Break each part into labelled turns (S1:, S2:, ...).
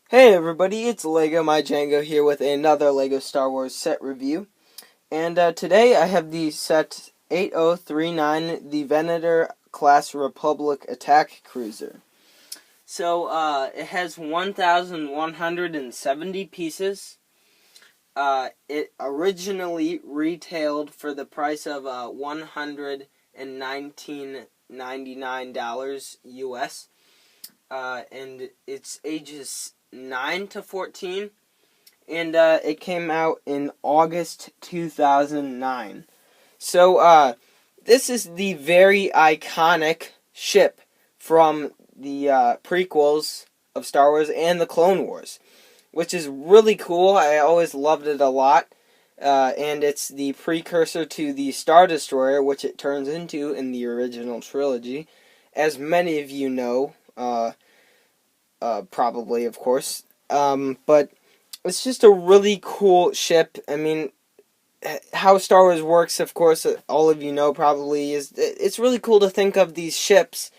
S1: Hey everybody, it's Lego My Django here with another Lego Star Wars set review. And today I have the set 8039, the Venator-class Republic Attack Cruiser. So it has 1,170 pieces. It originally retailed for the price of $119.99 US. And its ages 9 to 14, and it came out in August 2009. So this is the very iconic ship from the prequels of Star Wars and the Clone Wars, which is really cool. I always loved it a lot. And it's the precursor to the Star Destroyer, which it turns into in the original trilogy. As many of you know, probably, of course. But it's just a really cool ship. I mean, how Star Wars works, of course, all of you know probably, is it's really cool to think of these ships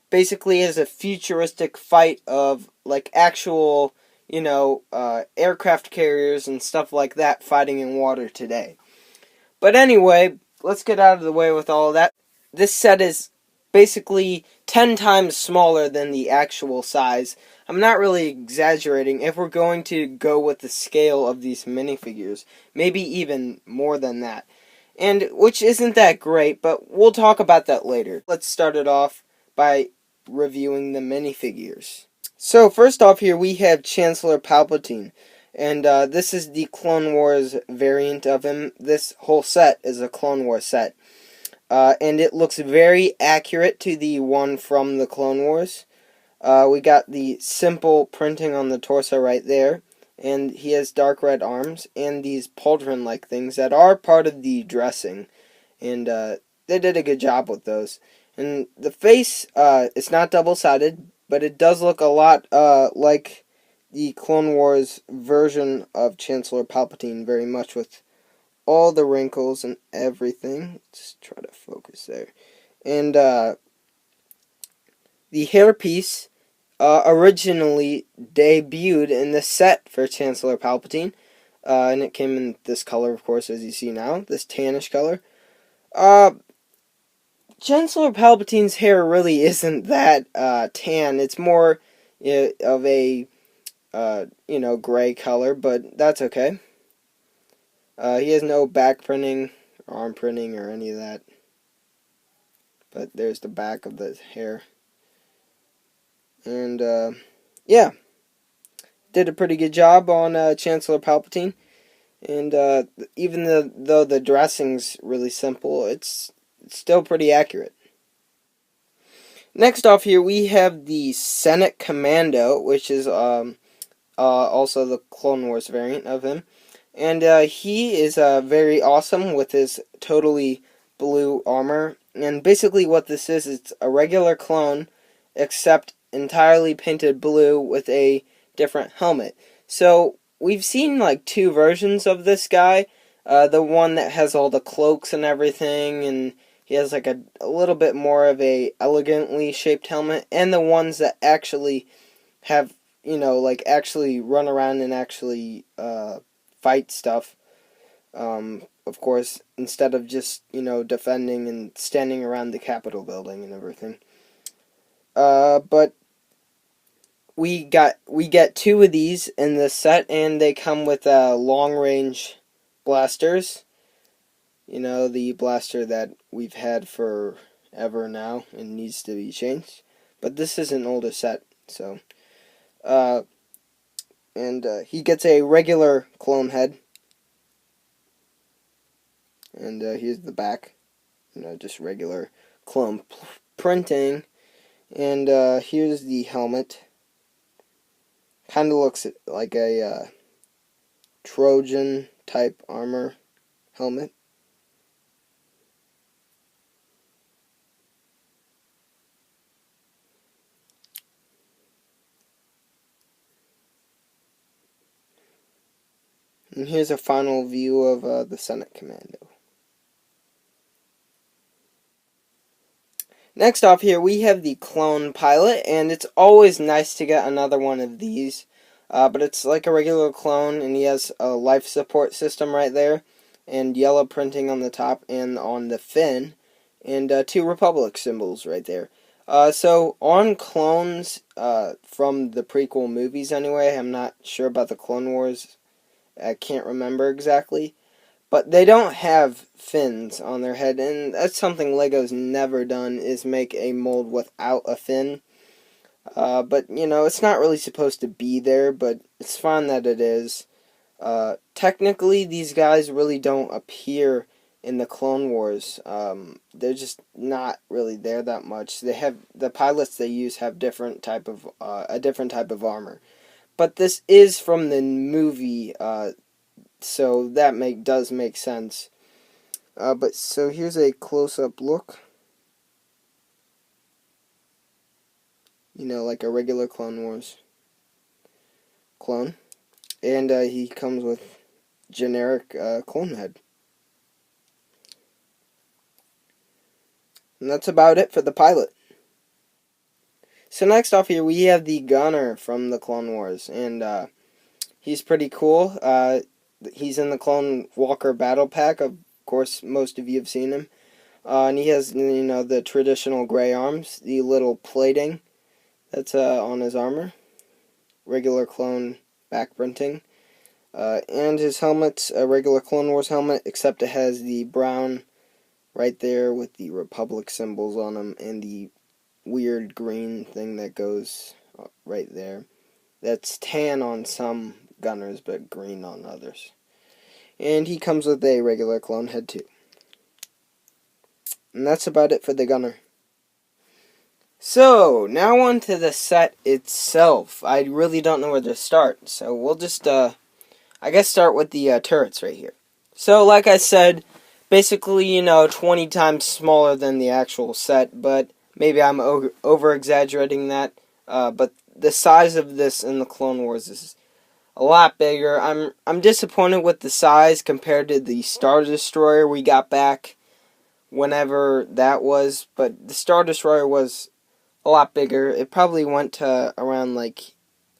S1: basically as a futuristic fight of, like, actual, aircraft carriers and stuff like that fighting in water today. But anyway, let's get out of the way with all of that. This set is basically 10 times smaller than the actual size. I'm not really exaggerating if we're going to go with the scale of these minifigures. Maybe even more than that. And which isn't that great, but we'll talk about that later. Let's start it off by reviewing the minifigures. So first off here we have Chancellor Palpatine. And this is the Clone Wars variant of him. This whole set is a Clone Wars set. And it looks very accurate to the one from the Clone Wars. We got the simple printing on the torso right there. And he has dark red arms and these pauldron-like things that are part of the dressing. And they did a good job with those. And the face, it's not double-sided, but it does look a lot like the Clone Wars version of Chancellor Palpatine, very much with all the wrinkles and everything. Let's try to focus there. And the hairpiece originally debuted in the set for Chancellor Palpatine. And it came in this color, of course, as you see now. This tannish color. Chancellor Palpatine's hair really isn't that tan. It's more of a gray color, but that's okay. He has no back printing, or arm printing, or any of that. But there's the back of the hair. And, yeah. Did a pretty good job on Chancellor Palpatine. And even though the dressing's really simple, it's still pretty accurate. Next off here, we have the Senate Commando, which is also the Clone Wars variant of him. And he is very awesome with his totally blue armor. And basically what this is, it's a regular clone, except entirely painted blue with a different helmet. So we've seen like two versions of this guy. The one that has all the cloaks and everything, and he has like a little bit more of a elegantly shaped helmet. And the ones that actually have, like actually run around and actually fight stuff, of course, instead of just, defending and standing around the Capitol building and everything. But we get two of these in this set, and they come with long-range blasters. The blaster that we've had forever now and needs to be changed. But this is an older set, so... And he gets a regular clone head. And here's the back. Just regular clone printing. And here's the helmet. Kind of looks like a Trojan type armor helmet. And here's a final view of the Senate Commando. Next off here, we have the Clone Pilot, and it's always nice to get another one of these. But it's like a regular clone, and he has a life support system right there, and yellow printing on the top and on the fin, and 2 Republic symbols right there. So on clones from the prequel movies anyway, I'm not sure about the Clone Wars. I can't remember exactly. But they don't have fins on their head, and that's something Lego's never done, is make a mold without a fin. But, you know, it's not really supposed to be there, but it's fine that it is. Technically, these guys really don't appear in the Clone Wars. They're just not really there that much. The pilots they use have a different type of armor. But this is from the movie, so that does make sense. But so here's a close-up look. You know, like a regular Clone Wars clone. And he comes with generic clone head. And that's about it for the pilot. So next off here we have the gunner from the Clone Wars. And he's pretty cool. He's in the Clone Walker Battle Pack. Of course, most of you have seen him. And he has, you know, the traditional gray arms, the little plating that's on his armor. Regular clone back printing. And his helmet's a regular Clone Wars helmet, except it has the brown right there with the Republic symbols on them and the weird green thing that goes right there. That's tan on some gunners, but green on others. And he comes with a regular clone head too. And that's about it for the gunner. So, now on to the set itself. I really don't know where to start, so we'll just, I guess start with the turrets right here. So, like I said, basically, you know, 20 times smaller than the actual set, but maybe I'm over-exaggerating that. But the size of this in the Clone Wars is a lot bigger. I'm disappointed with the size compared to the Star Destroyer we got back whenever that was, but the Star Destroyer was a lot bigger. It probably went to around, like,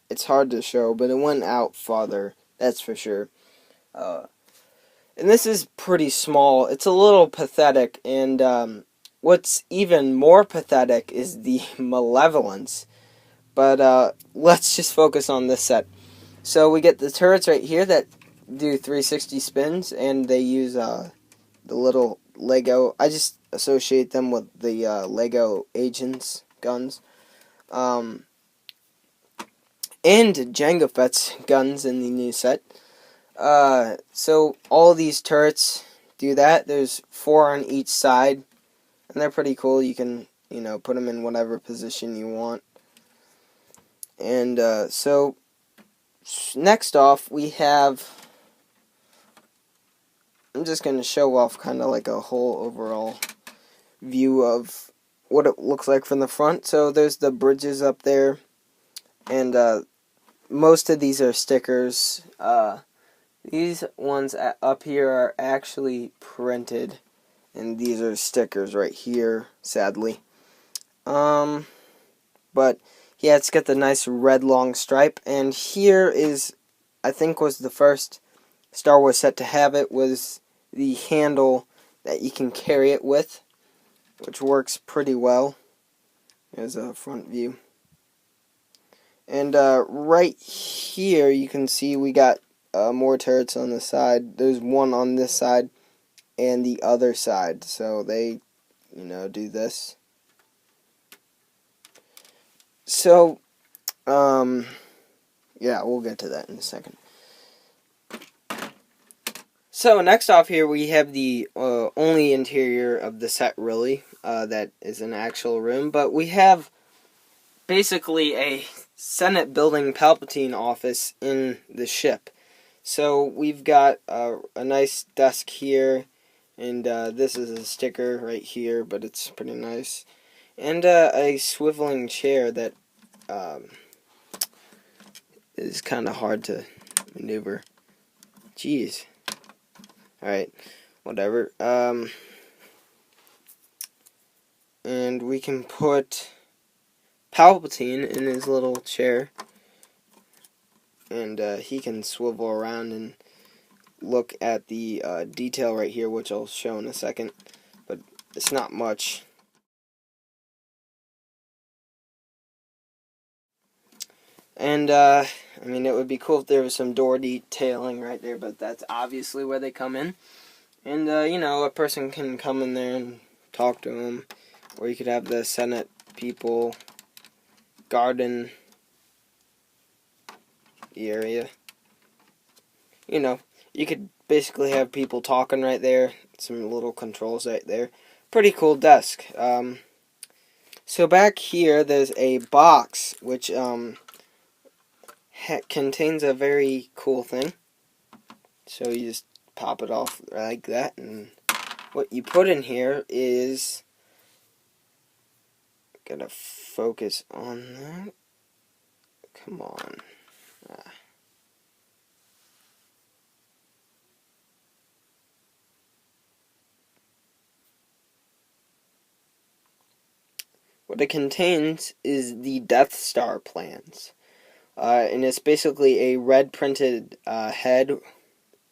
S1: it's hard to show, but it went out farther, that's for sure. And this is pretty small. It's a little pathetic, and what's even more pathetic is the malevolence. But let's just focus on this set. So we get the turrets right here that do 360 spins, and they use the little Lego. I just associate them with the Lego agents guns. And Jango Fett's guns in the new set. So all these turrets do that. There's 4 on each side, and they're pretty cool. You can, you know, put them in whatever position you want. And so next off we have, I'm just going to show off kind of like a whole overall view of what it looks like from the front. So there's the bridges up there, and most of these are stickers. These ones up here are actually printed, and these are stickers right here, sadly. But yeah, it's got the nice red long stripe, and here is, I think was the first Star Wars set to have it, was the handle that you can carry it with, which works pretty well. There's a front view. And right here you can see we got more turrets on the side. There's one on this side and the other side, so they, you know, do this. So, yeah, we'll get to that in a second. So, next off here, we have the only interior of the set, really, that is an actual room. But we have basically a Senate building Palpatine office in the ship. So, we've got a nice desk here, and this is a sticker right here, but it's pretty nice. And a swiveling chair that is kind of hard to maneuver. Jeez. Alright, whatever. And we can put Palpatine in his little chair. and he can swivel around and look at the detail right here, which I'll show in a second, but it's not much. And I mean, it would be cool if there was some door detailing right there, but that's obviously where they come in. And you know, a person can come in there and talk to them, or you could have the Senate people garden the area. You know, you could basically have people talking right there, some little controls right there. Pretty cool desk. So back here, there's a box which contains a very cool thing. So you just pop it off like that, and what you put in here is, gotta focus on that. Come on. What it contains is the Death Star plans. And it's basically a red printed head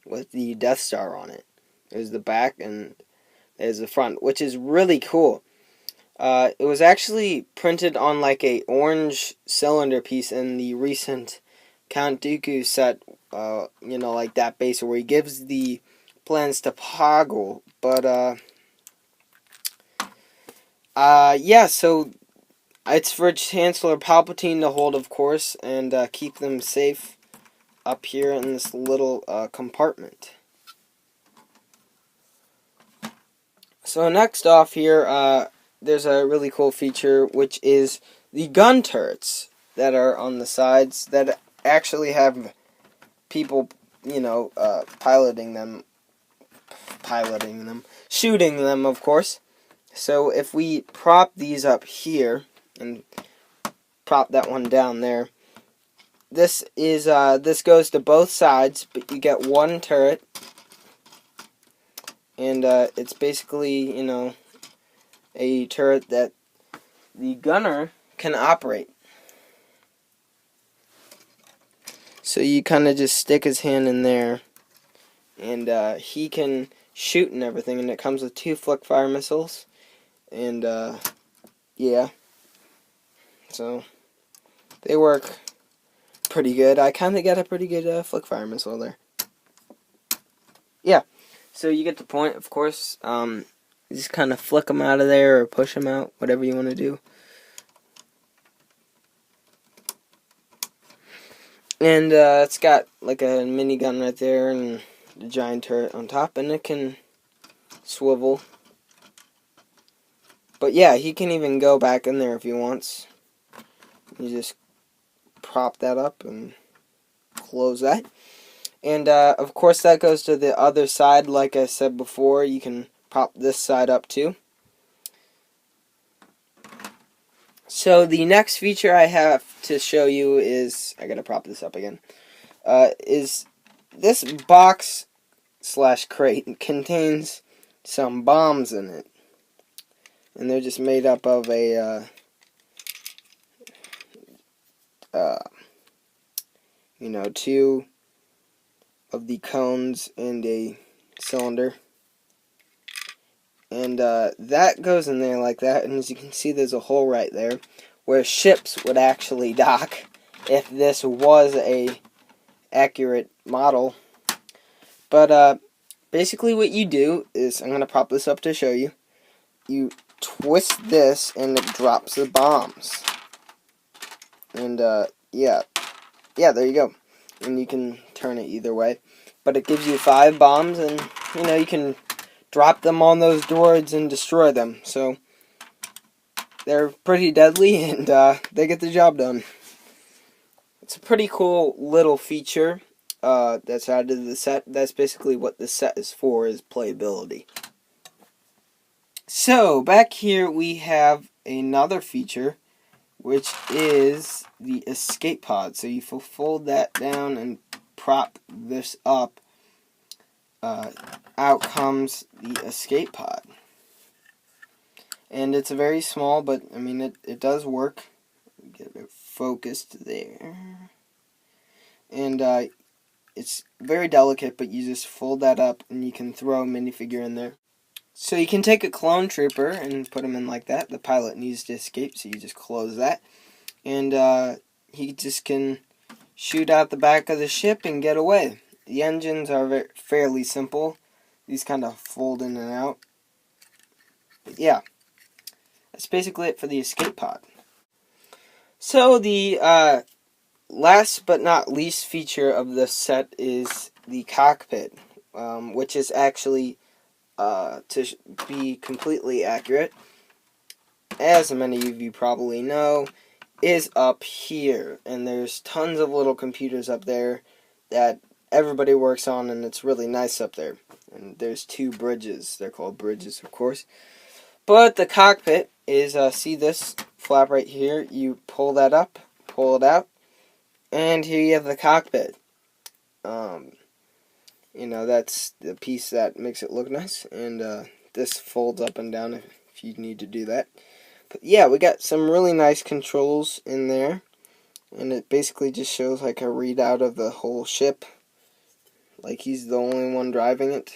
S1: with the Death Star on it. There's the back and there's the front, which is really cool. It was actually printed on like a orange cylinder piece in the recent Count Dooku set, you know, like that base where he gives the plans to Poggle. But, yeah, so it's for Chancellor Palpatine to hold, of course, and keep them safe up here in this little compartment. So next off here, there's a really cool feature, which is the gun turrets that are on the sides that actually have people, you know, shooting them, of course. So if we prop these up here and prop that one down there, this goes to both sides, but you get one turret, and it's basically, you know, a turret that the gunner can operate. So you kind of just stick his hand in there, and he can shoot and everything, and it comes with 2 flick fire missiles, and yeah, so they work pretty good. I kind of got a pretty good flick fire missile there. Yeah, so you get the point, of course. You just kind of flick them out of there or push them out, whatever you want to do. And it's got like a minigun right there and the giant turret on top, and it can swivel. But yeah, he can even go back in there if he wants. You just prop that up and close that. And of course that goes to the other side. Like I said before, you can prop this side up too. So the next feature I have to show you is, I gotta prop this up again, is this box / crate contains some bombs in it. And they're just made up of a, you know, 2 of the cones and a cylinder. And that goes in there like that, and as you can see, there's a hole right there where ships would actually dock if this was a accurate model. But basically what you do is, I'm going to prop this up to show you, you twist this and it drops the bombs. And yeah, there you go. And you can turn it either way. But it gives you 5 bombs, and you know, you can drop them on those droids and destroy them. So they're pretty deadly, and they get the job done. It's a pretty cool little feature that's added to the set. That's basically what the set is for, is playability. So back here we have another feature, which is the escape pod. So you fold that down and prop this up. Out comes the escape pod. And it's very small, but I mean it does work. Get it focused there. and it's very delicate, but you just fold that up and you can throw a minifigure in there. So you can take a clone trooper and put him in like that. The pilot needs to escape, so you just close that. And he just can shoot out the back of the ship and get away. The engines are fairly simple. These kind of fold in and out. But yeah, that's basically it for the escape pod. So the last but not least feature of this set is the cockpit, which is actually, to be completely accurate, as many of you probably know, is up here. And there's tons of little computers up there that everybody works on, and it's really nice up there. And there's 2 bridges. They're called bridges, of course. But the cockpit is, see this flap right here? You pull that up, pull it out, and here you have the cockpit. You know, that's the piece that makes it look nice. And this folds up and down if you need to do that. But yeah, we got some really nice controls in there. And it basically just shows like a readout of the whole ship. Like he's the only one driving it.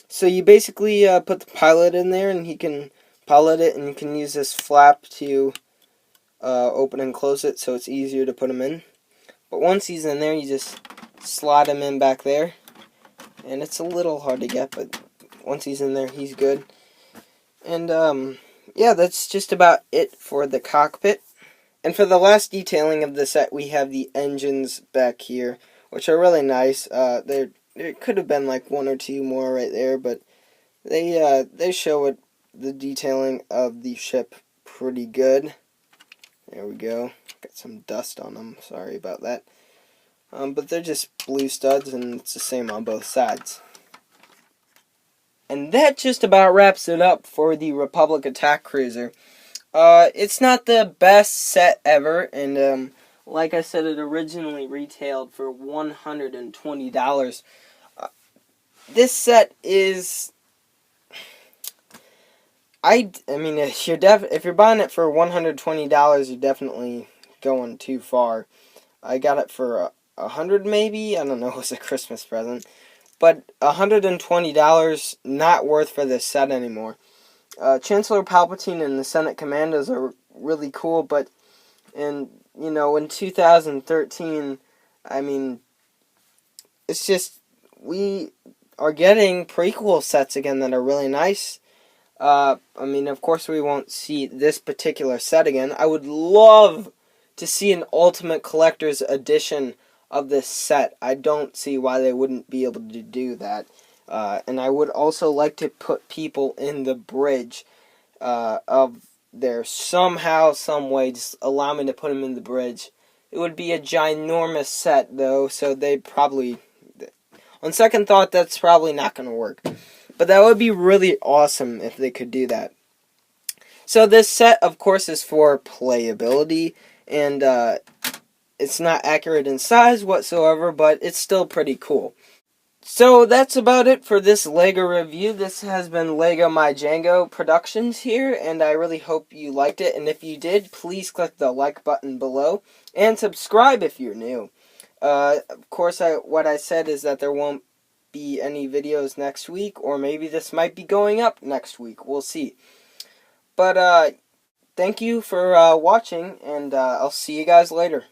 S1: So you basically put the pilot in there, and he can pilot it, and you can use this flap to open and close it, so it's easier to put him in. But once he's in there, you just slide him in back there, and it's a little hard to get, but once he's in there, he's good. And yeah, that's just about it for the cockpit. And for the last detailing of the set, we have the engines back here, which are really nice. There could have been like 1 or 2 more right there, but they show the detailing of the ship pretty good. There we go. Got some dust on them. Sorry about that. But they're just blue studs, and it's the same on both sides. And that just about wraps it up for the Republic Attack Cruiser. It's not the best set ever, and like I said, it originally retailed for $120. This set is, I mean, if you're buying it for $120, you're definitely going too far. I got it for $100 maybe. I don't know. It was a Christmas present, but $120 not worth for this set anymore. Chancellor Palpatine and the Senate Commandos are really cool, but in 2013, I mean, it's just we are getting prequel sets again that are really nice. I mean, of course, we won't see this particular set again. I would love to see an Ultimate Collector's Edition of this set. I don't see why they wouldn't be able to do that. And I would also like to put people in the bridge of there somehow, some way. Just allow me to put them in the bridge. It would be a ginormous set, though, so they probably, on second thought, that's probably not going to work. But that would be really awesome if they could do that. So this set, of course, is for playability, and it's not accurate in size whatsoever, but it's still pretty cool. So that's about it for this LEGO review. This has been LEGO My Django Productions here, and I really hope you liked it. And if you did, please click the like button below, and subscribe if you're new. Of course, what I said is that there won't be any videos next week, or maybe this might be going up next week. We'll see. But thank you for watching, and I'll see you guys later.